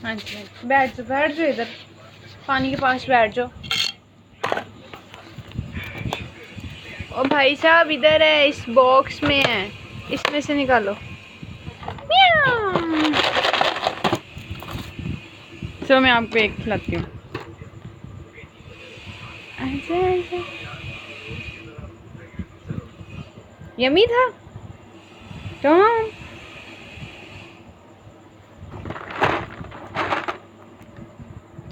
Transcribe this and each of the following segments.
हाँ जी हाँ जी, बैठ जाओ इधर, पानी के पास बैठ जाओ। ओ भाई साहब इधर है, इस बॉक्स में है, इसमें से निकालो। चलो मैं आपको एक खिलाती हूँ। यमी था टॉम।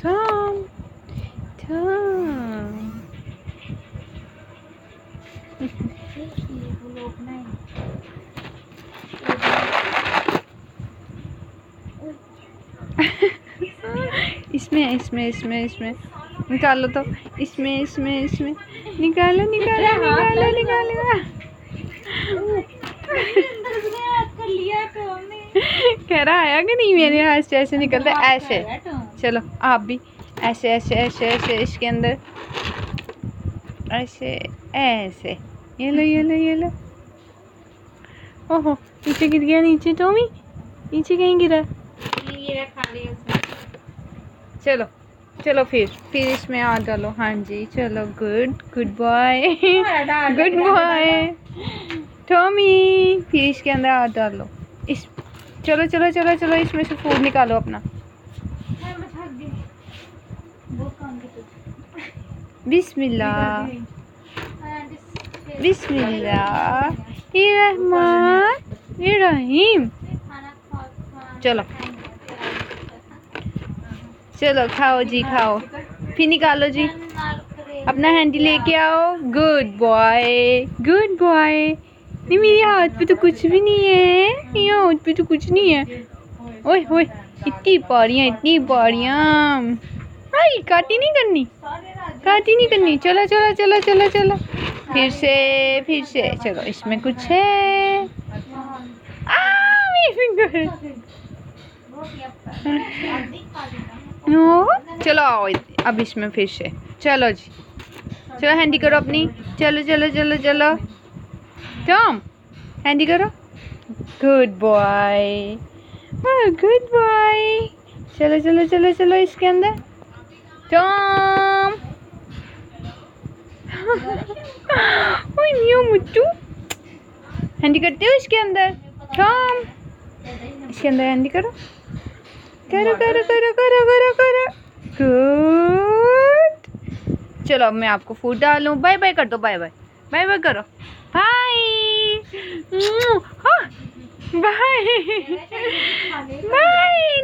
टॉम टॉम इसमें निकालो तो, इसमें निकालो कह रहा आया कि नहीं मेरे हाथ से ऐसे निकलता है ऐसे। चलो आप भी ऐसे इसके अंदर ऐसे ऐसे। ये लो। ओहो नीचे गिर गया, नीचे टॉमी नीचे कहीं गिरा। चलो फिर इसमें हाथ डालो। हाँ जी चलो, good boy good boy Tommy. फिर इसके अंदर हाथ डालो। इस चलो इसमें से फूड निकालो अपना। बिस्मिल्लाह रहीम। चलो खाओ जी खाओ, फिर निकालो जी, अपना हैंडी लेके आओ। गुड बॉय नहीं, मेरे हाथ पे तो कुछ भी नहीं है, ये हाथ पे तो कुछ नहीं है। ओए इतनी बारियां भाई, काटी नहीं करनी। चलो फिर से चलो, इसमें कुछ है। मेरी फिंगर। चलो आओ अब इसमें फिर से। चलो जी चलो, हैंडी करो अपनी। चलो टॉम हैंडी करो। गुड बॉय चलो इसके अंदर टॉम। ओए मियां मुट्टू, हैंडी करते हो इसके अंदर। टॉम इसके अंदर हैंडी करो। गुड। चलो अब मैं आपको फूड डालूं। बाय कर दो, बाय करो। Bye bye